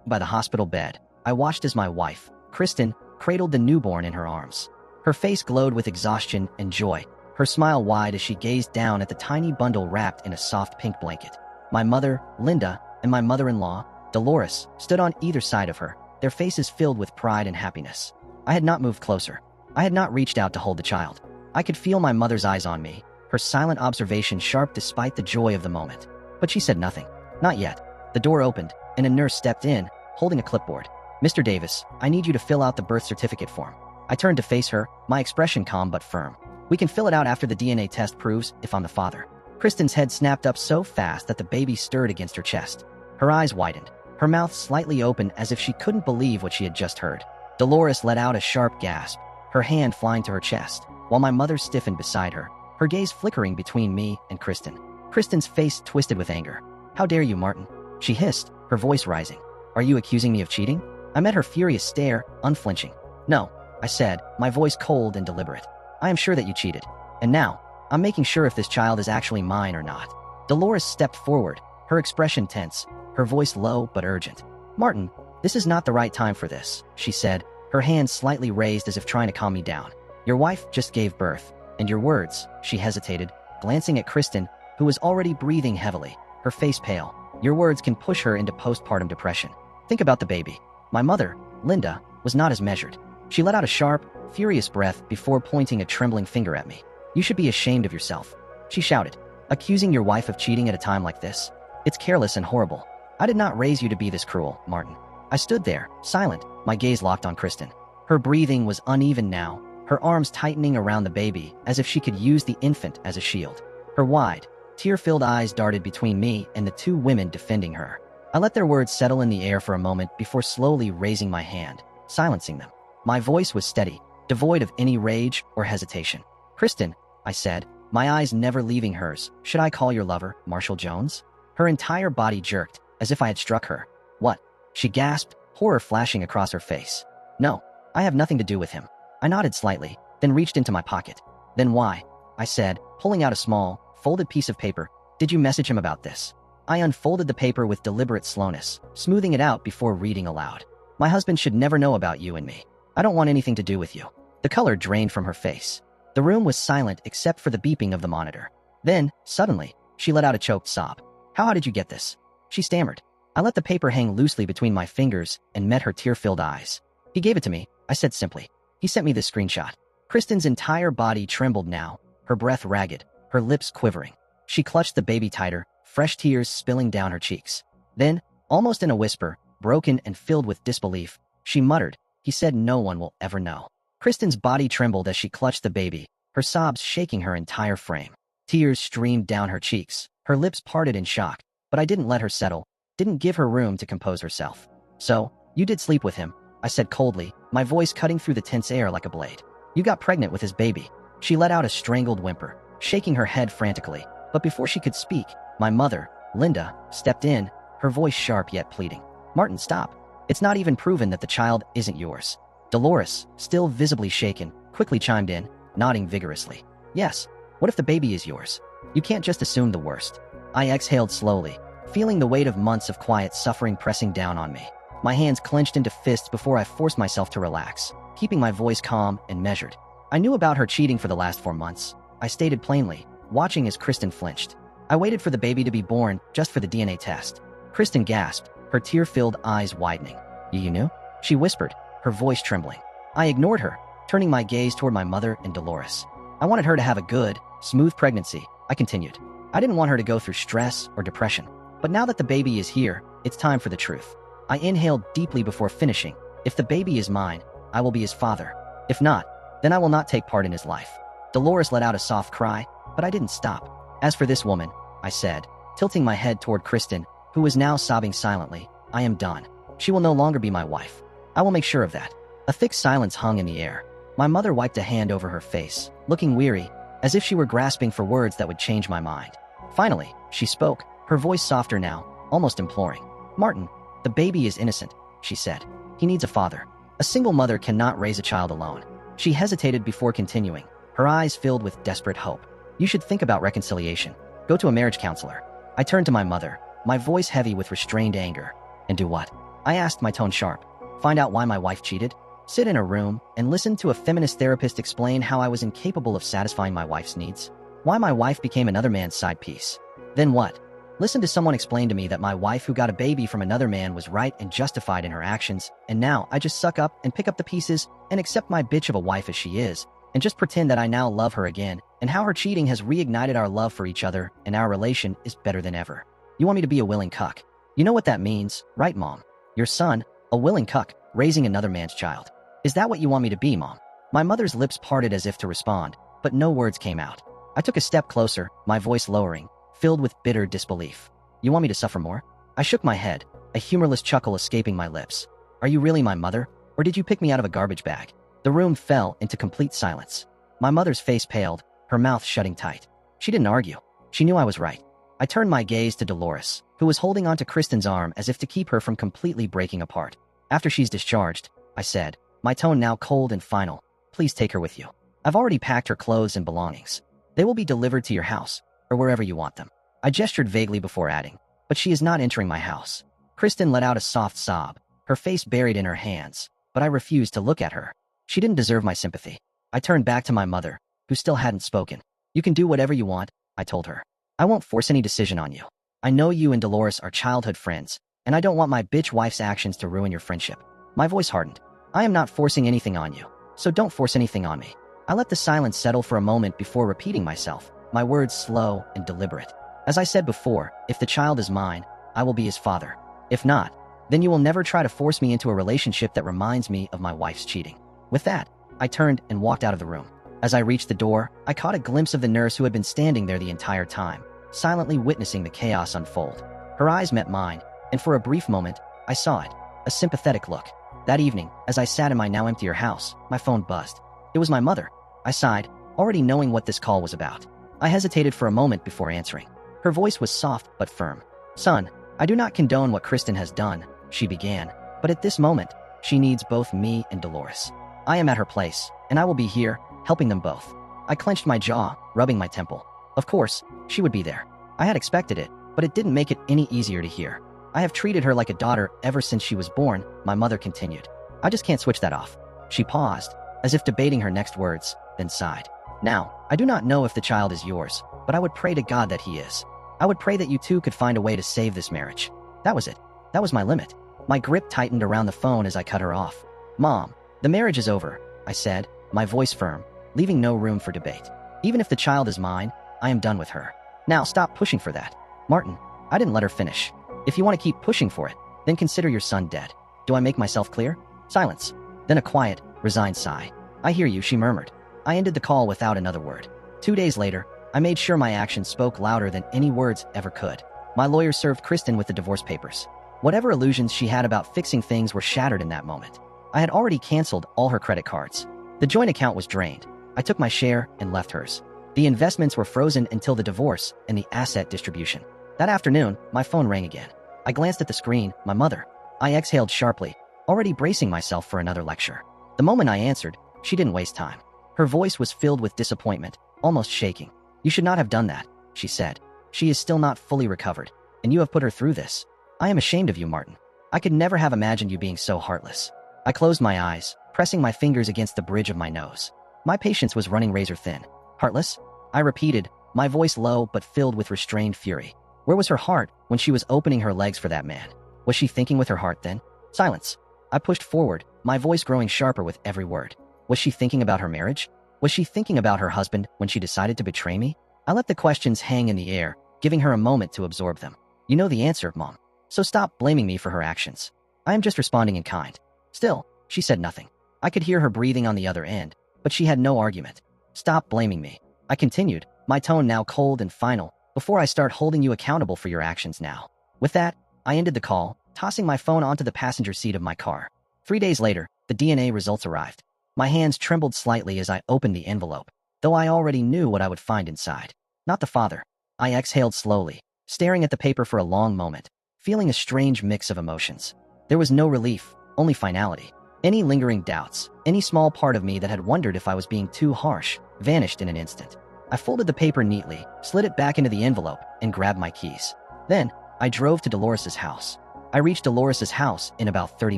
By the hospital bed, I watched as my wife, Kristen, cradled the newborn in her arms. Her face glowed with exhaustion and joy, her smile wide as she gazed down at the tiny bundle wrapped in a soft pink blanket. My mother, Linda, and my mother-in-law, Dolores, stood on either side of her, their faces filled with pride and happiness. I had not moved closer. I had not reached out to hold the child. I could feel my mother's eyes on me, her silent observation sharp despite the joy of the moment. But she said nothing. Not yet. The door opened, and a nurse stepped in, holding a clipboard. "Mr. Davis, I need you to fill out the birth certificate form." I turned to face her, my expression calm but firm. "We can fill it out after the DNA test proves if I'm the father." Kristen's head snapped up so fast that the baby stirred against her chest. Her eyes widened, her mouth slightly open as if she couldn't believe what she had just heard. Dolores let out a sharp gasp, her hand flying to her chest, while my mother stiffened beside her, her gaze flickering between me and Kristen. Kristen's face twisted with anger. "How dare you, Martin?" she hissed, her voice rising. "Are you accusing me of cheating?" I met her furious stare, unflinching. "No," I said, my voice cold and deliberate. "I am sure that you cheated. And now, I'm making sure if this child is actually mine or not." Dolores stepped forward, her expression tense, her voice low but urgent. "Martin, this is not the right time for this," she said, her hands slightly raised as if trying to calm me down. "Your wife just gave birth, and your words," she hesitated, glancing at Kristen, who was already breathing heavily, her face pale. "Your words can push her into postpartum depression. Think about the baby." My mother, Linda, was not as measured. She let out a sharp, furious breath before pointing a trembling finger at me. "You should be ashamed of yourself," she shouted, "accusing your wife of cheating at a time like this. It's careless and horrible. I did not raise you to be this cruel, Martin." I stood there, silent, my gaze locked on Kristen. Her breathing was uneven now, her arms tightening around the baby as if she could use the infant as a shield. Her wide, tear-filled eyes darted between me and the two women defending her. I let their words settle in the air for a moment before slowly raising my hand, silencing them. My voice was steady, devoid of any rage or hesitation. "Kristen," I said, my eyes never leaving hers, "should I call your lover Marshall Jones?" Her entire body jerked, as if I had struck her. "What?" she gasped, horror flashing across her face. "No, I have nothing to do with him." I nodded slightly, then reached into my pocket. "Then why?" I said, pulling out a small, folded piece of paper. "Did you message him about this?" I unfolded the paper with deliberate slowness, smoothing it out before reading aloud. "My husband should never know about you and me. I don't want anything to do with you." The color drained from her face. The room was silent except for the beeping of the monitor. Then, suddenly, she let out a choked sob. How did you get this?" she stammered. I let the paper hang loosely between my fingers and met her tear-filled eyes. "He gave it to me," I said simply. "He sent me this screenshot." Kristen's entire body trembled now, her breath ragged, her lips quivering. She clutched the baby tighter, fresh tears spilling down her cheeks. Then, almost in a whisper, broken and filled with disbelief, she muttered, "He said no one will ever know." Kristen's body trembled as she clutched the baby, her sobs shaking her entire frame. Tears streamed down her cheeks, her lips parted in shock, but I didn't let her settle, didn't give her room to compose herself. "So, you did sleep with him," I said coldly, my voice cutting through the tense air like a blade. "You got pregnant with his baby." She let out a strangled whimper, shaking her head frantically, but before she could speak, my mother, Linda, stepped in, her voice sharp yet pleading. "Martin, stop. It's not even proven that the child isn't yours." Dolores, still visibly shaken, quickly chimed in, nodding vigorously. "Yes, what if the baby is yours? You can't just assume the worst." I exhaled slowly, feeling the weight of months of quiet suffering pressing down on me. My hands clenched into fists before I forced myself to relax, keeping my voice calm and measured. "I knew about her cheating for the last 4 months," I stated plainly, watching as Kristen flinched. "I waited for the baby to be born just for the DNA test." Kristen gasped, her tear-filled eyes widening. You knew?" she whispered, her voice trembling. I ignored her, turning my gaze toward my mother and Dolores. "I wanted her to have a good, smooth pregnancy," I continued. "I didn't want her to go through stress or depression. But now that the baby is here, it's time for the truth." I inhaled deeply before finishing. "If the baby is mine, I will be his father. If not, then I will not take part in his life." Dolores let out a soft cry, but I didn't stop. "As for this woman," I said, tilting my head toward Kristen, who was now sobbing silently, "I am done. She will no longer be my wife. I will make sure of that." A thick silence hung in the air. My mother wiped a hand over her face, looking weary, as if she were grasping for words that would change my mind. Finally, she spoke, her voice softer now, almost imploring. "Martin, the baby is innocent," she said. "He needs a father. A single mother cannot raise a child alone." She hesitated before continuing, her eyes filled with desperate hope. "You should think about reconciliation. Go to a marriage counselor." I turned to my mother, my voice heavy with restrained anger. "And do what?" I asked, my tone sharp. Find out why my wife cheated? Sit in a room and listen to a feminist therapist explain how I was incapable of satisfying my wife's needs? Why my wife became another man's side piece? Then what? Listen to someone explain to me that my wife who got a baby from another man was right and justified in her actions, and now I just suck up and pick up the pieces and accept my bitch of a wife as she is, and just pretend that I now love her again, and how her cheating has reignited our love for each other, and our relation is better than ever. You want me to be a willing cuck? You know what that means, right, Mom? Your son, a willing cuck, raising another man's child. Is that what you want me to be, Mom? My mother's lips parted as if to respond, but no words came out. I took a step closer, my voice lowering, filled with bitter disbelief. You want me to suffer more? I shook my head, a humorless chuckle escaping my lips. Are you really my mother, or did you pick me out of a garbage bag? The room fell into complete silence. My mother's face paled, her mouth shutting tight. She didn't argue. She knew I was right. I turned my gaze to Dolores, who was holding onto Kristen's arm as if to keep her from completely breaking apart. After she's discharged, I said, my tone now cold and final, please take her with you. I've already packed her clothes and belongings. They will be delivered to your house, or wherever you want them. I gestured vaguely before adding, but she is not entering my house. Kristen let out a soft sob, her face buried in her hands, but I refused to look at her. She didn't deserve my sympathy. I turned back to my mother, who still hadn't spoken. You can do whatever you want, I told her. I won't force any decision on you. I know you and Dolores are childhood friends, and I don't want my bitch wife's actions to ruin your friendship. My voice hardened. I am not forcing anything on you, so don't force anything on me. I let the silence settle for a moment before repeating myself, my words slow and deliberate. As I said before, if the child is mine, I will be his father. If not, then you will never try to force me into a relationship that reminds me of my wife's cheating. With that, I turned and walked out of the room. As I reached the door, I caught a glimpse of the nurse who had been standing there the entire time, silently witnessing the chaos unfold. Her eyes met mine, and for a brief moment, I saw it, a sympathetic look. That evening, as I sat in my now emptier house, my phone buzzed. It was my mother. I sighed, already knowing what this call was about. I hesitated for a moment before answering. Her voice was soft but firm. Son, I do not condone what Kristen has done, she began, but at this moment, she needs both me and Dolores. I am at her place, and I will be here, helping them both. I clenched my jaw, rubbing my temple. Of course, she would be there. I had expected it, but it didn't make it any easier to hear. I have treated her like a daughter ever since she was born, my mother continued. I just can't switch that off. She paused, as if debating her next words, then sighed. Now, I do not know if the child is yours, but I would pray to God that he is. I would pray that you two could find a way to save this marriage. That was it. That was my limit. My grip tightened around the phone as I cut her off. Mom, the marriage is over, I said, my voice firm, leaving no room for debate. Even if the child is mine, I am done with her. Now stop pushing for that. Martin, I didn't let her finish. If you want to keep pushing for it, then consider your son dead. Do I make myself clear? Silence. Then a quiet, resigned sigh. I hear you, she murmured. I ended the call without another word. 2 days later, I made sure my actions spoke louder than any words ever could. My lawyer served Kristen with the divorce papers. Whatever illusions she had about fixing things were shattered in that moment. I had already canceled all her credit cards. The joint account was drained. I took my share and left hers. The investments were frozen until the divorce and the asset distribution. That afternoon, my phone rang again. I glanced at the screen, my mother. I exhaled sharply, already bracing myself for another lecture. The moment I answered, she didn't waste time. Her voice was filled with disappointment, almost shaking. You should not have done that, she said. She is still not fully recovered, and you have put her through this. I am ashamed of you, Martin. I could never have imagined you being so heartless. I closed my eyes, pressing my fingers against the bridge of my nose. My patience was running razor thin. Heartless? I repeated, my voice low but filled with restrained fury. Where was her heart when she was opening her legs for that man? Was she thinking with her heart then? Silence. I pushed forward, my voice growing sharper with every word. Was she thinking about her marriage? Was she thinking about her husband when she decided to betray me? I let the questions hang in the air, giving her a moment to absorb them. You know the answer, Mom. So stop blaming me for her actions. I am just responding in kind. Still, she said nothing. I could hear her breathing on the other end, but she had no argument. Stop blaming me. I continued, my tone now cold and final, before I start holding you accountable for your actions now. With that, I ended the call, tossing my phone onto the passenger seat of my car. 3 days later, the DNA results arrived. My hands trembled slightly as I opened the envelope, though I already knew what I would find inside. Not the father. I exhaled slowly, staring at the paper for a long moment, feeling a strange mix of emotions. There was no relief, only finality. Any lingering doubts, any small part of me that had wondered if I was being too harsh, vanished in an instant. I folded the paper neatly, slid it back into the envelope, and grabbed my keys. Then, I drove to Dolores's house. I reached Dolores's house in about 30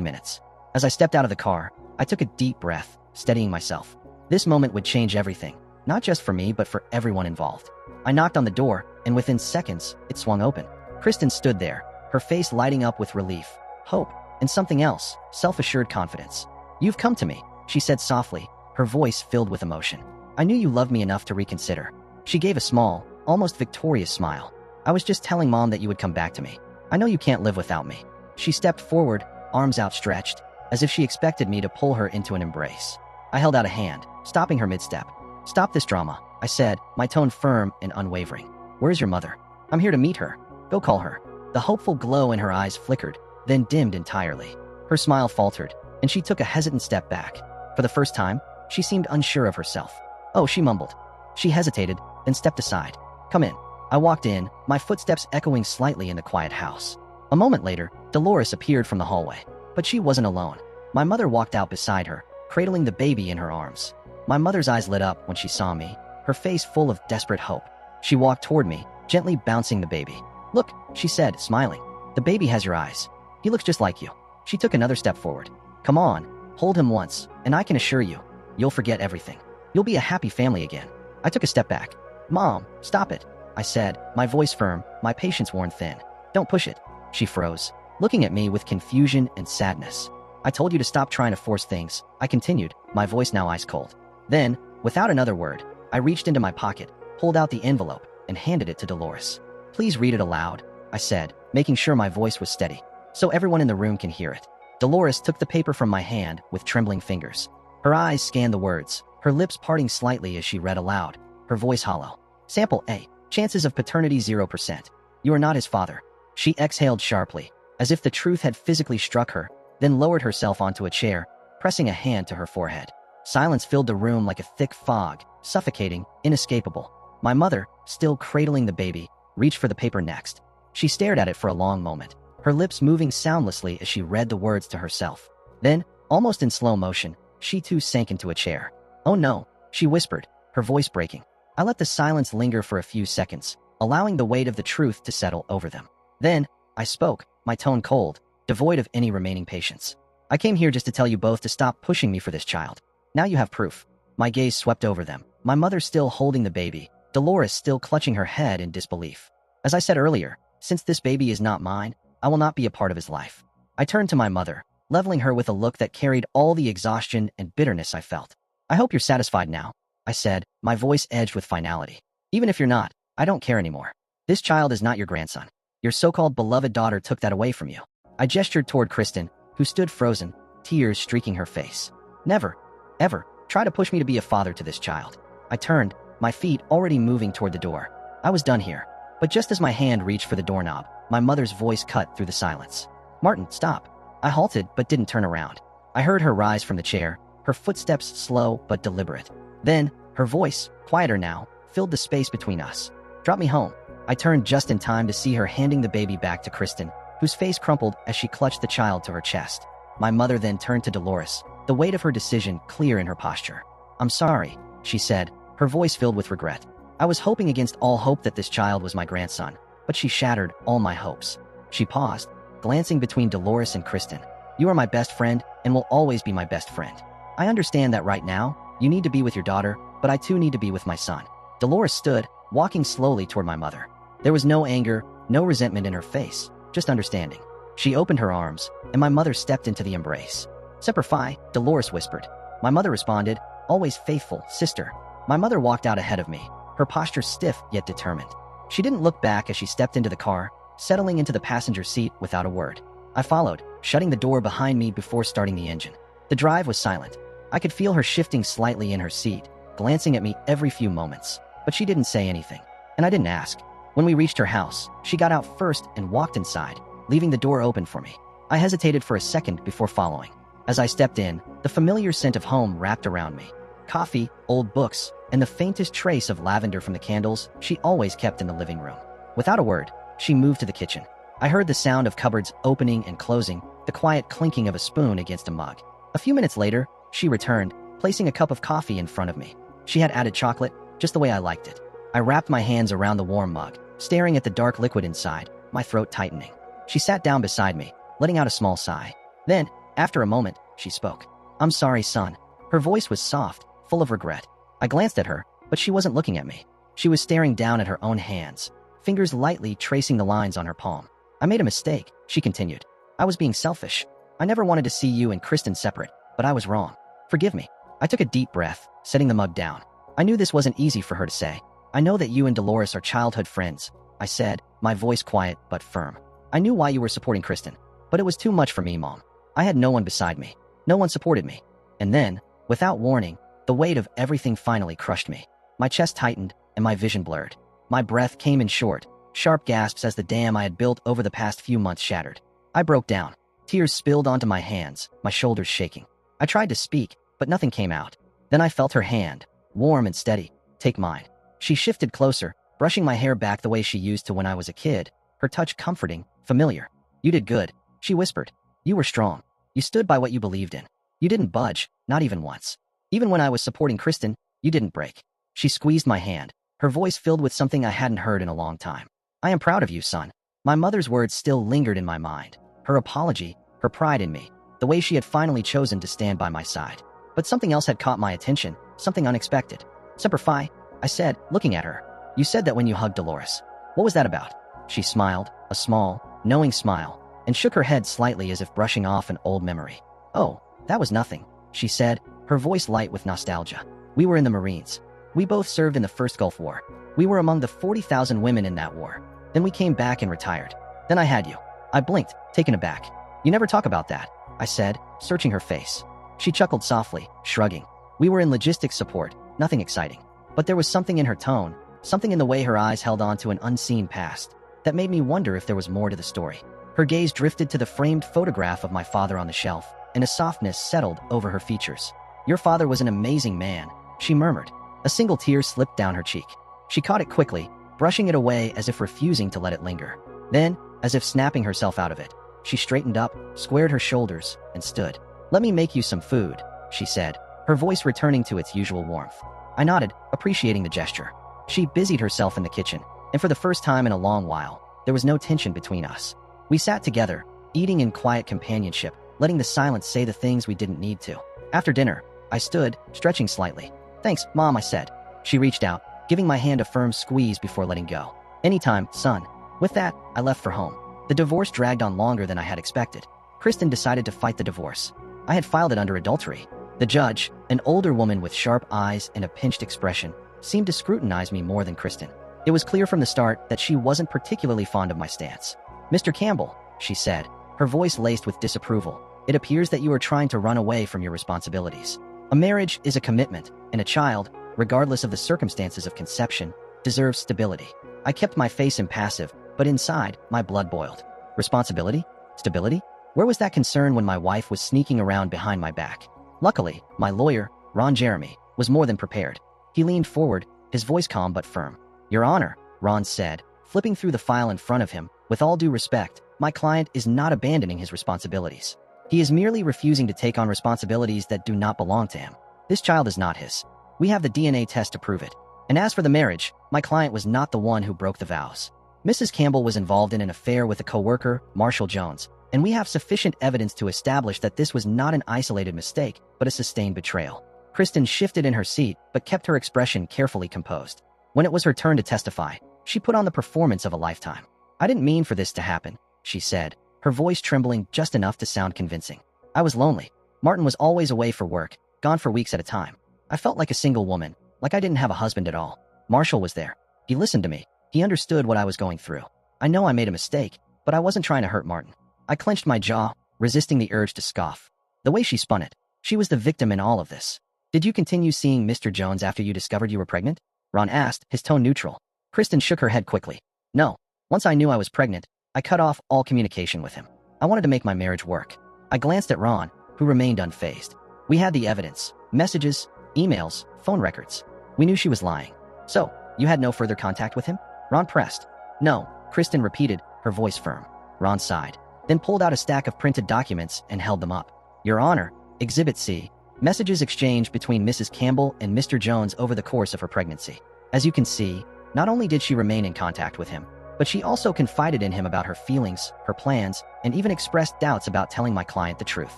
minutes. As I stepped out of the car, I took a deep breath, steadying myself. This moment would change everything, not just for me, but for everyone involved. I knocked on the door, and within seconds, it swung open. Kristen stood there, her face lighting up with relief, hope, and something else, self-assured confidence. "You've come to me," she said softly, her voice filled with emotion. "I knew you loved me enough to reconsider." She gave a small, almost victorious smile. "I was just telling Mom that you would come back to me. I know you can't live without me." She stepped forward, arms outstretched, as if she expected me to pull her into an embrace. I held out a hand, stopping her mid-step. "Stop this drama," I said, my tone firm and unwavering. "Where's your mother? I'm here to meet her. Go call her." The hopeful glow in her eyes flickered, then dimmed entirely. Her smile faltered, and she took a hesitant step back. For the first time, she seemed unsure of herself. "Oh," she mumbled. She hesitated, then stepped aside. "Come in." I walked in, my footsteps echoing slightly in the quiet house. A moment later, Dolores appeared from the hallway. But she wasn't alone. My mother walked out beside her, cradling the baby in her arms. My mother's eyes lit up when she saw me, her face full of desperate hope. She walked toward me, gently bouncing the baby. "Look," she said, smiling. "The baby has your eyes. He looks just like you." She took another step forward. "Come on, hold him once, and I can assure you, you'll forget everything. You'll be a happy family again." I took a step back. "Mom, stop it," I said, my voice firm, my patience worn thin. "Don't push it." She froze, looking at me with confusion and sadness. "I told you to stop trying to force things," I continued, my voice now ice cold. Then, without another word, I reached into my pocket, pulled out the envelope, and handed it to Dolores. "Please read it aloud," I said, making sure my voice was steady, so everyone in the room can hear it. Dolores took the paper from my hand with trembling fingers. Her eyes scanned the words, her lips parting slightly as she read aloud, her voice hollow. "Sample A. Chances of paternity 0%. You are not his father." She exhaled sharply, as if the truth had physically struck her, then lowered herself onto a chair, pressing a hand to her forehead. Silence filled the room like a thick fog, suffocating, inescapable. My mother, still cradling the baby, reached for the paper next. She stared at it for a long moment, her lips moving soundlessly as she read the words to herself. Then, almost in slow motion, she too sank into a chair. "Oh no," she whispered, her voice breaking. I let the silence linger for a few seconds, allowing the weight of the truth to settle over them. Then, I spoke, my tone cold, devoid of any remaining patience. "I came here just to tell you both to stop pushing me for this child. Now you have proof." My gaze swept over them, my mother still holding the baby, Dolores still clutching her head in disbelief. As I said earlier, since this baby is not mine, I will not be a part of his life. I turned to my mother, leveling her with a look that carried all the exhaustion and bitterness I felt. "I hope you're satisfied now," I said, my voice edged with finality. "Even if you're not, I don't care anymore. This child is not your grandson. Your so-called beloved daughter took that away from you." I gestured toward Kristen, who stood frozen, tears streaking her face. "Never, ever, try to push me to be a father to this child." I turned, my feet already moving toward the door. I was done here. But just as my hand reached for the doorknob, my mother's voice cut through the silence. "Martin, stop." I halted but didn't turn around. I heard her rise from the chair, her footsteps slow but deliberate. Then, her voice, quieter now, filled the space between us. "Drop me home." I turned just in time to see her handing the baby back to Kristen, whose face crumpled as she clutched the child to her chest. My mother then turned to Dolores, the weight of her decision clear in her posture. "I'm sorry," she said, her voice filled with regret. "I was hoping against all hope that this child was my grandson, but she shattered all my hopes." She paused, glancing between Dolores and Kristen. "You are my best friend and will always be my best friend. I understand that right now, you need to be with your daughter, but I too need to be with my son." Dolores stood, walking slowly toward my mother. There was no anger, no resentment in her face, just understanding. She opened her arms, and my mother stepped into the embrace. "Semper Fi," Dolores whispered. My mother responded, "Always faithful, sister." My mother walked out ahead of me, her posture stiff yet determined. She didn't look back as she stepped into the car, settling into the passenger seat without a word. I followed, shutting the door behind me before starting the engine. The drive was silent. I could feel her shifting slightly in her seat, glancing at me every few moments, but she didn't say anything, and I didn't ask. When we reached her house, she got out first and walked inside, leaving the door open for me. I hesitated for a second before following. As I stepped in, the familiar scent of home wrapped around me. Coffee, old books, and the faintest trace of lavender from the candles she always kept in the living room. Without a word, she moved to the kitchen. I heard the sound of cupboards opening and closing, the quiet clinking of a spoon against a mug. A few minutes later, she returned, placing a cup of coffee in front of me. She had added chocolate, just the way I liked it. I wrapped my hands around the warm mug, staring at the dark liquid inside, my throat tightening. She sat down beside me, letting out a small sigh. Then, after a moment, she spoke. "I'm sorry, son." Her voice was soft, full of regret. I glanced at her, but she wasn't looking at me. She was staring down at her own hands, fingers lightly tracing the lines on her palm. "I made a mistake," she continued. "I was being selfish. I never wanted to see you and Kristen separate, but I was wrong. Forgive me." I took a deep breath, setting the mug down. I knew this wasn't easy for her to say. "I know that you and Dolores are childhood friends," I said, my voice quiet but firm. "I knew why you were supporting Kristen, but it was too much for me, Mom. I had no one beside me. No one supported me." And then, without warning, the weight of everything finally crushed me. My chest tightened and my vision blurred. My breath came in short, sharp gasps as the dam I had built over the past few months shattered. I broke down. Tears spilled onto my hands, my shoulders shaking. I tried to speak, but nothing came out. Then I felt her hand, warm and steady, take mine. She shifted closer, brushing my hair back the way she used to when I was a kid, her touch comforting, familiar. "You did good," she whispered. "You were strong. You stood by what you believed in. You didn't budge, not even once. Even when I was supporting Kristen, you didn't break." She squeezed my hand, her voice filled with something I hadn't heard in a long time. "I am proud of you, son." My mother's words still lingered in my mind. Her apology, her pride in me, the way she had finally chosen to stand by my side. But something else had caught my attention, something unexpected. "Semper Fi," I said, looking at her. "You said that when you hugged Dolores. What was that about?" She smiled, a small, knowing smile, and shook her head slightly as if brushing off an old memory. "Oh, that was nothing," she said, her voice light with nostalgia. "We were in the Marines. We both served in the first Gulf War. We were among the 40,000 women in that war. Then we came back and retired. Then I had you." I blinked, taken aback. "You never talk about that," I said, searching her face. She chuckled softly, shrugging. "We were in logistics support, nothing exciting. But there was something in her tone, something in the way her eyes held on to an unseen past, that made me wonder if there was more to the story." Her gaze drifted to the framed photograph of my father on the shelf, and a softness settled over her features. "Your father was an amazing man," she murmured. A single tear slipped down her cheek. She caught it quickly, brushing it away as if refusing to let it linger. Then, as if snapping herself out of it, she straightened up, squared her shoulders, and stood. "Let me make you some food," she said, her voice returning to its usual warmth. I nodded, appreciating the gesture. She busied herself in the kitchen, and for the first time in a long while, there was no tension between us. We sat together, eating in quiet companionship, letting the silence say the things we didn't need to. After dinner, I stood, stretching slightly. "Thanks, Mom," I said. She reached out, giving my hand a firm squeeze before letting go. "Anytime, son." With that, I left for home. The divorce dragged on longer than I had expected. Kristen decided to fight the divorce. I had filed it under adultery. The judge, an older woman with sharp eyes and a pinched expression, seemed to scrutinize me more than Kristen. It was clear from the start that she wasn't particularly fond of my stance. "Mr. Campbell," she said, her voice laced with disapproval, "it appears that you are trying to run away from your responsibilities. A marriage is a commitment, and a child, regardless of the circumstances of conception, deserves stability." I kept my face impassive, but inside, my blood boiled. Responsibility? Stability? Where was that concern when my wife was sneaking around behind my back? Luckily, my lawyer, Ron Jeremy, was more than prepared. He leaned forward, his voice calm but firm. "Your Honor," Ron said, flipping through the file in front of him, "with all due respect, my client is not abandoning his responsibilities. He is merely refusing to take on responsibilities that do not belong to him. This child is not his. We have the DNA test to prove it. And as for the marriage, my client was not the one who broke the vows. Mrs. Campbell was involved in an affair with a coworker, Marshall Jones, and we have sufficient evidence to establish that this was not an isolated mistake, but a sustained betrayal." Kristen shifted in her seat, but kept her expression carefully composed. When it was her turn to testify, she put on the performance of a lifetime. "I didn't mean for this to happen," she said, her voice trembling just enough to sound convincing. "I was lonely. Martin was always away for work, gone for weeks at a time. I felt like a single woman, like I didn't have a husband at all. Marshall was there. He listened to me. He understood what I was going through. I know I made a mistake, but I wasn't trying to hurt Martin." I clenched my jaw, resisting the urge to scoff. The way she spun it, she was the victim in all of this. "Did you continue seeing Mr. Jones after you discovered you were pregnant?" Ron asked, his tone neutral. Kristen shook her head quickly. "No. Once I knew I was pregnant, I cut off all communication with him. I wanted to make my marriage work." I glanced at Ron, who remained unfazed. We had the evidence, messages, emails, phone records. We knew she was lying. "So, you had no further contact with him?" Ron pressed. "No," Kristen repeated, her voice firm. Ron sighed, then pulled out a stack of printed documents and held them up. "Your Honor, Exhibit C, messages exchanged between Mrs. Campbell and Mr. Jones over the course of her pregnancy. As you can see, not only did she remain in contact with him, But she also confided in him about her feelings, her plans, and even expressed doubts about telling my client the truth.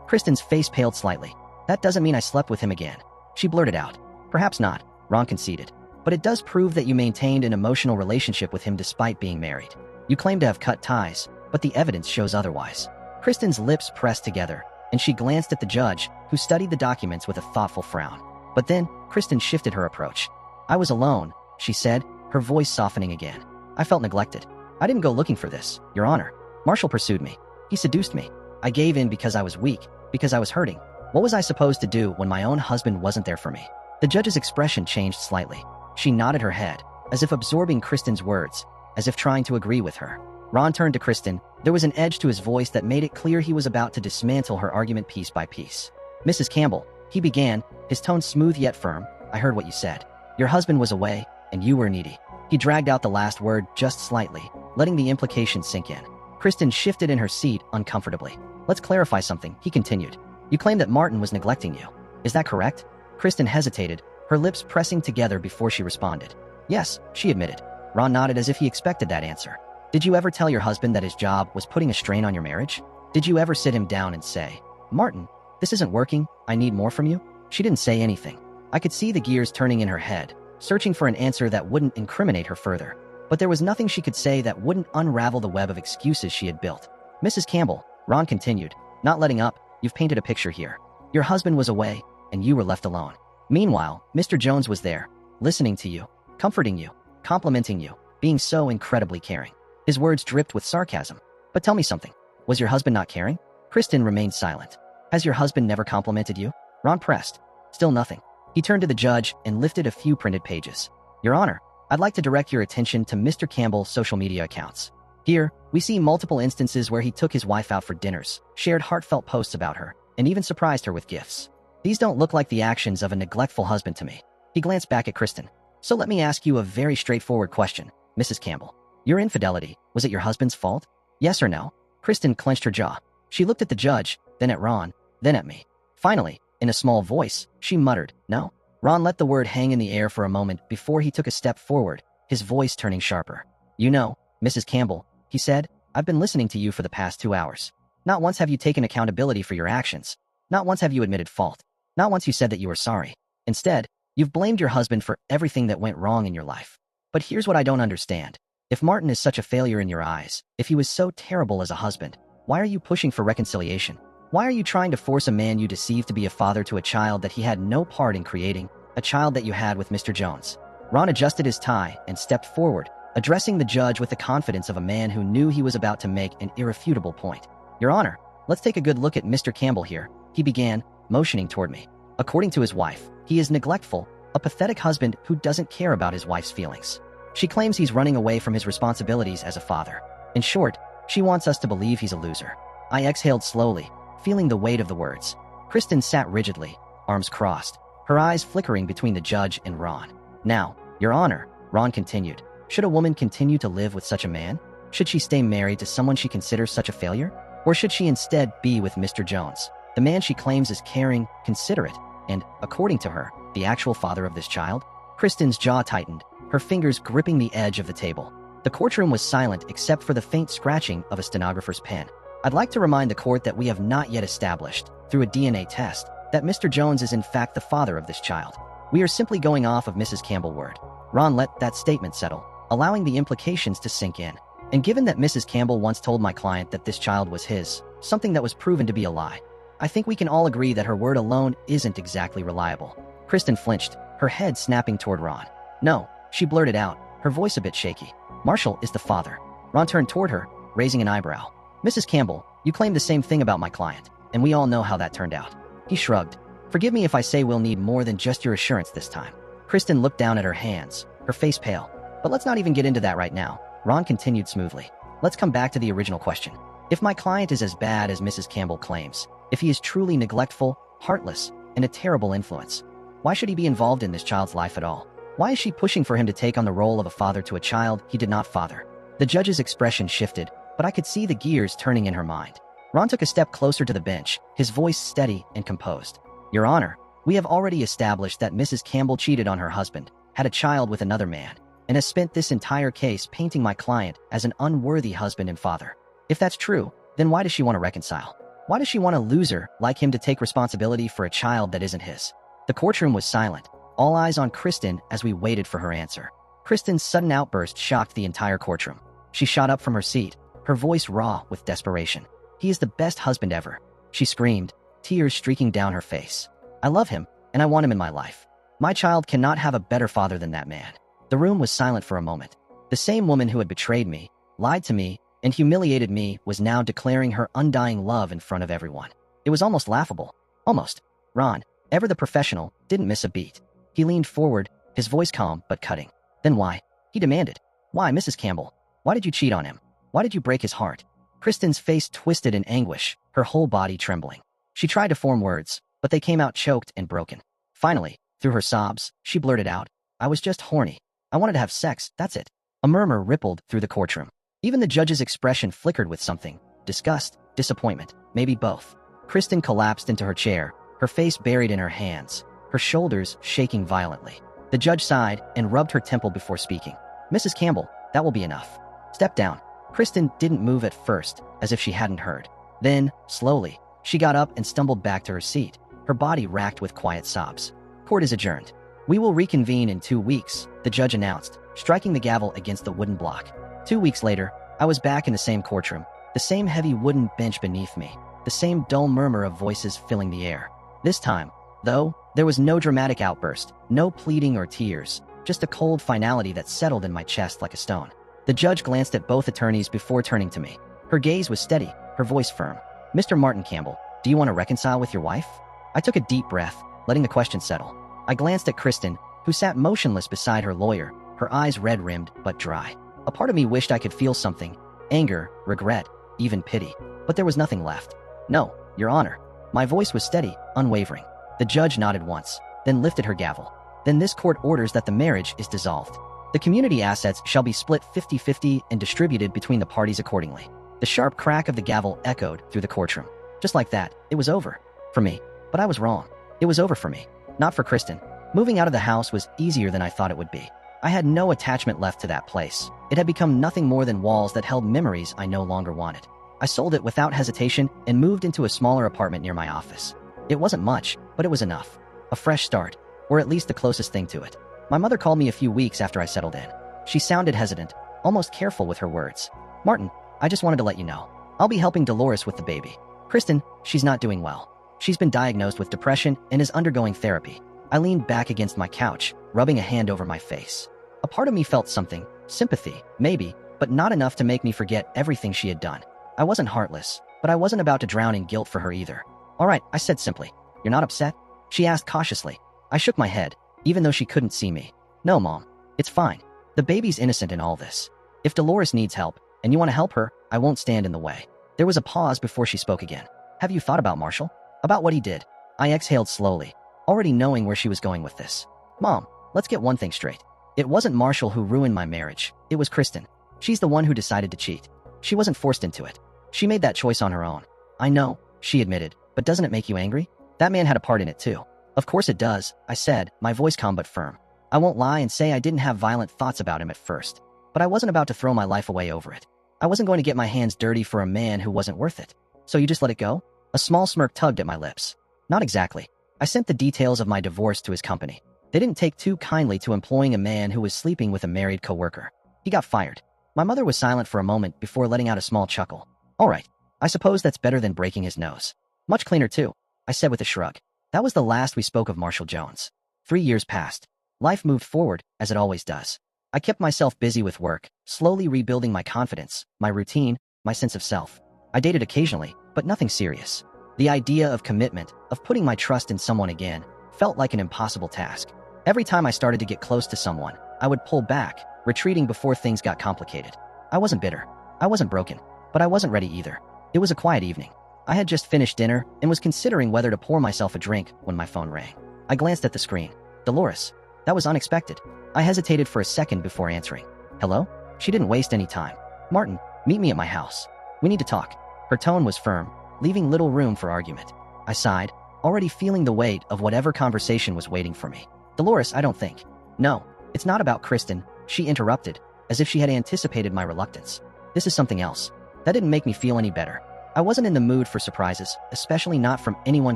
Kristen's face paled slightly. That doesn't mean I slept with him again, she blurted out. Perhaps not, Ron conceded. But it does prove that you maintained an emotional relationship with him despite being married. You claim to have cut ties, but the evidence shows otherwise. Kristen's lips pressed together, and she glanced at the judge, who studied the documents with a thoughtful frown. But then, Kristen shifted her approach. I was alone, she said, her voice softening again. I felt neglected. I didn't go looking for this, Your Honor. Marshall pursued me. He seduced me. I gave in because I was weak, because I was hurting. What was I supposed to do when my own husband wasn't there for me? The judge's expression changed slightly. She nodded her head, as if absorbing Kristen's words, as if trying to agree with her. Ron turned to Kristen. There was an edge to his voice that made it clear he was about to dismantle her argument piece by piece. Mrs. Campbell, he began, his tone smooth yet firm, I heard what you said. Your husband was away, and you were needy. He dragged out the last word just slightly, letting the implication sink in. Kristen shifted in her seat uncomfortably. Let's clarify something, he continued. You claim that Martin was neglecting you. Is that correct? Kristen hesitated, her lips pressing together before she responded. Yes, she admitted. Ron nodded as if he expected that answer. Did you ever tell your husband that his job was putting a strain on your marriage? Did you ever sit him down and say, Martin, this isn't working, I need more from you? She didn't say anything. I could see the gears turning in her head, searching for an answer that wouldn't incriminate her further. But there was nothing she could say that wouldn't unravel the web of excuses she had built. Mrs. Campbell, Ron continued, not letting up, you've painted a picture here. Your husband was away, and you were left alone. Meanwhile, Mr. Jones was there, listening to you, comforting you, complimenting you, being so incredibly caring. His words dripped with sarcasm. But tell me something. Was your husband not caring? Kristen remained silent. Has your husband never complimented you? Ron pressed. Still nothing. He turned to the judge and lifted a few printed pages. Your Honor, I'd like to direct your attention to Mr. Campbell's social media accounts. Here, we see multiple instances where he took his wife out for dinners, shared heartfelt posts about her, and even surprised her with gifts. These don't look like the actions of a neglectful husband to me. He glanced back at Kristen. So let me ask you a very straightforward question, Mrs. Campbell. Your infidelity, was it your husband's fault? Yes or no? Kristen clenched her jaw. She looked at the judge, then at Ron, then at me. Finally, in a small voice, she muttered, no. Ron let the word hang in the air for a moment before he took a step forward, his voice turning sharper. You know, Mrs. Campbell, he said, I've been listening to you for the past 2 hours. Not once have you taken accountability for your actions. Not once have you admitted fault. Not once you said that you were sorry. Instead, you've blamed your husband for everything that went wrong in your life. But here's what I don't understand. If Martin is such a failure in your eyes, if he was so terrible as a husband, why are you pushing for reconciliation? Why are you trying to force a man you deceived to be a father to a child that he had no part in creating, a child that you had with Mr. Jones? Ron adjusted his tie and stepped forward, addressing the judge with the confidence of a man who knew he was about to make an irrefutable point. Your Honor, let's take a good look at Mr. Campbell here, he began, motioning toward me. According to his wife, he is neglectful, a pathetic husband who doesn't care about his wife's feelings. She claims he's running away from his responsibilities as a father. In short, she wants us to believe he's a loser. I exhaled slowly, feeling the weight of the words. Kristen sat rigidly, arms crossed, her eyes flickering between the judge and Ron. Now, Your Honor, Ron continued, should a woman continue to live with such a man? Should she stay married to someone she considers such a failure? Or should she instead be with Mr. Jones, the man she claims is caring, considerate, and, according to her, the actual father of this child? Kristen's jaw tightened, her fingers gripping the edge of the table. The courtroom was silent except for the faint scratching of a stenographer's pen. I'd like to remind the court that we have not yet established, through a DNA test, that Mr. Jones is in fact the father of this child. We are simply going off of Mrs. Campbell's word. Ron let that statement settle, allowing the implications to sink in. And given that Mrs. Campbell once told my client that this child was his, something that was proven to be a lie, I think we can all agree that her word alone isn't exactly reliable. Kristen flinched, her head snapping toward Ron. No, she blurted out, her voice a bit shaky. Marshall is the father. Ron turned toward her, raising an eyebrow. Mrs. Campbell, you claim the same thing about my client, and we all know how that turned out. He shrugged. Forgive me if I say we'll need more than just your assurance this time. Kristen looked down at her hands, her face pale. But let's not even get into that right now. Ron continued smoothly. Let's come back to the original question. If my client is as bad as Mrs. Campbell claims, if he is truly neglectful, heartless, and a terrible influence, why should he be involved in this child's life at all? Why is she pushing for him to take on the role of a father to a child he did not father? The judge's expression shifted, but I could see the gears turning in her mind. Ron took a step closer to the bench, his voice steady and composed. Your Honor, we have already established that Mrs. Campbell cheated on her husband, had a child with another man, and has spent this entire case painting my client as an unworthy husband and father. If that's true, then why does she want to reconcile? Why does she want a loser like him to take responsibility for a child that isn't his? The courtroom was silent, all eyes on Kristen as we waited for her answer. Kristen's sudden outburst shocked the entire courtroom. She shot up from her seat, her voice raw with desperation. "He is the best husband ever," she screamed, tears streaking down her face. "I love him, and I want him in my life. My child cannot have a better father than that man." The room was silent for a moment. The same woman who had betrayed me, lied to me, and humiliated me was now declaring her undying love in front of everyone. It was almost laughable. Almost. Ron, ever the professional, didn't miss a beat. He leaned forward, his voice calm but cutting. "Then why?" he demanded. "Why, Mrs. Campbell? Why did you cheat on him? Why did you break his heart?" Kristen's face twisted in anguish, her whole body trembling. She tried to form words, but they came out choked and broken. Finally, through her sobs, she blurted out, "I was just horny. I wanted to have sex, that's it." A murmur rippled through the courtroom. Even the judge's expression flickered with something. Disgust, disappointment, maybe both. Kristen collapsed into her chair, her face buried in her hands, her shoulders shaking violently. The judge sighed and rubbed her temple before speaking. "Mrs. Campbell, that will be enough. Step down." Kristen didn't move at first, as if she hadn't heard. Then, slowly, she got up and stumbled back to her seat, her body racked with quiet sobs. "Court is adjourned. We will reconvene in 2 weeks," the judge announced, striking the gavel against the wooden block. 2 weeks later, I was back in the same courtroom, the same heavy wooden bench beneath me, the same dull murmur of voices filling the air. This time, though, there was no dramatic outburst, no pleading or tears, just a cold finality that settled in my chest like a stone. The judge glanced at both attorneys before turning to me. Her gaze was steady, her voice firm. "Mr. Martin Campbell, do you want to reconcile with your wife?" I took a deep breath, letting the question settle. I glanced at Kristen, who sat motionless beside her lawyer, her eyes red-rimmed but dry. A part of me wished I could feel something, anger, regret, even pity. But there was nothing left. "No, Your Honor." My voice was steady, unwavering. The judge nodded once, then lifted her gavel. "Then this court orders that the marriage is dissolved. The community assets shall be split 50-50 and distributed between the parties accordingly." The sharp crack of the gavel echoed through the courtroom. Just like that, it was over. For me. But I was wrong. It was over for me. Not for Kristen. Moving out of the house was easier than I thought it would be. I had no attachment left to that place. It had become nothing more than walls that held memories I no longer wanted. I sold it without hesitation and moved into a smaller apartment near my office. It wasn't much, but it was enough. A fresh start, or at least the closest thing to it. My mother called me a few weeks after I settled in. She sounded hesitant, almost careful with her words. "Martin, I just wanted to let you know. I'll be helping Dolores with the baby. Kristen, she's not doing well. She's been diagnosed with depression and is undergoing therapy." I leaned back against my couch, rubbing a hand over my face. A part of me felt something, sympathy, maybe, but not enough to make me forget everything she had done. I wasn't heartless, but I wasn't about to drown in guilt for her either. "All right," I said simply. "You're not upset?" she asked cautiously. I shook my head, even though she couldn't see me. "No, Mom. It's fine. The baby's innocent in all this. If Dolores needs help, and you want to help her, I won't stand in the way." There was a pause before she spoke again. "Have you thought about Marshall? About what he did?" I exhaled slowly, already knowing where she was going with this. "Mom, let's get one thing straight. It wasn't Marshall who ruined my marriage. It was Kristen. She's the one who decided to cheat. She wasn't forced into it. She made that choice on her own." "I know," she admitted, "but doesn't it make you angry? That man had a part in it too." "Of course it does," I said, my voice calm but firm. I won't lie and say I didn't have violent thoughts about him at first, but I wasn't about to throw my life away over it. I wasn't going to get my hands dirty for a man who wasn't worth it. "So you just let it go?" A small smirk tugged at my lips. "Not exactly. I sent the details of my divorce to his company. They didn't take too kindly to employing a man who was sleeping with a married coworker. He got fired." My mother was silent for a moment before letting out a small chuckle. "All right. I suppose that's better than breaking his nose." "Much cleaner too," I said with a shrug. That was the last we spoke of Marshall Jones. 3 years passed. Life moved forward, as it always does. I kept myself busy with work, slowly rebuilding my confidence, my routine, my sense of self. I dated occasionally, but nothing serious. The idea of commitment, of putting my trust in someone again, felt like an impossible task. Every time I started to get close to someone, I would pull back, retreating before things got complicated. I wasn't bitter. I wasn't broken. But I wasn't ready either. It was a quiet evening. I had just finished dinner and was considering whether to pour myself a drink when my phone rang. I glanced at the screen. Dolores. That was unexpected. I hesitated for a second before answering. "Hello?" She didn't waste any time. "Martin, meet me at my house. We need to talk." Her tone was firm, leaving little room for argument. I sighed, already feeling the weight of whatever conversation was waiting for me. "Dolores, I don't think." "No, it's not about Kristen. She interrupted, as if she had anticipated my reluctance. This is something else. That didn't make me feel any better. I wasn't in the mood for surprises, especially not from anyone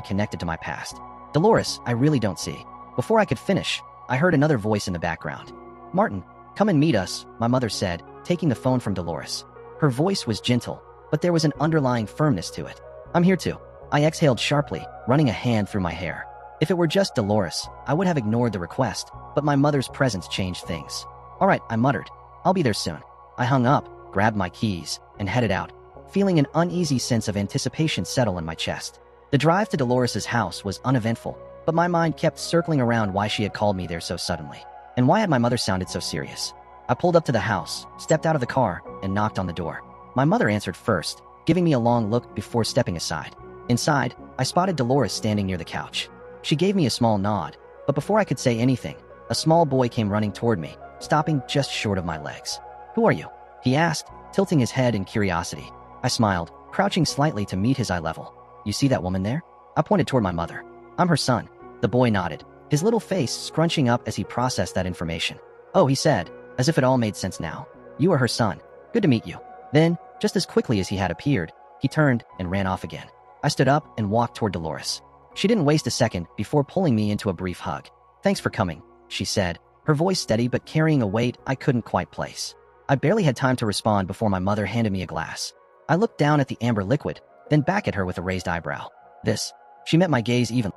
connected to my past. Dolores, I really don't see. Before I could finish, I heard another voice in the background. Martin, come and meet us, my mother said, taking the phone from Dolores. Her voice was gentle, but there was an underlying firmness to it. I'm here too. I exhaled sharply, running a hand through my hair. If it were just Dolores, I would have ignored the request, but my mother's presence changed things. All right, I muttered. I'll be there soon. I hung up, grabbed my keys, and headed out, feeling an uneasy sense of anticipation settle in my chest. The drive to Dolores's house was uneventful, but my mind kept circling around why she had called me there so suddenly. And why had my mother sounded so serious? I pulled up to the house, stepped out of the car, and knocked on the door. My mother answered first, giving me a long look before stepping aside. Inside, I spotted Dolores standing near the couch. She gave me a small nod, but before I could say anything, a small boy came running toward me, stopping just short of my legs. Who are you? He asked, tilting his head in curiosity. I smiled, crouching slightly to meet his eye level. You see that woman there? I pointed toward my mother. I'm her son. The boy nodded, his little face scrunching up as he processed that information. Oh, he said, as if it all made sense now. You are her son. Good to meet you. Then, just as quickly as he had appeared, he turned and ran off again. I stood up and walked toward Dolores. She didn't waste a second before pulling me into a brief hug. Thanks for coming, she said, her voice steady but carrying a weight I couldn't quite place. I barely had time to respond before my mother handed me a glass. I looked down at the amber liquid, then back at her with a raised eyebrow. This. She met my gaze evenly.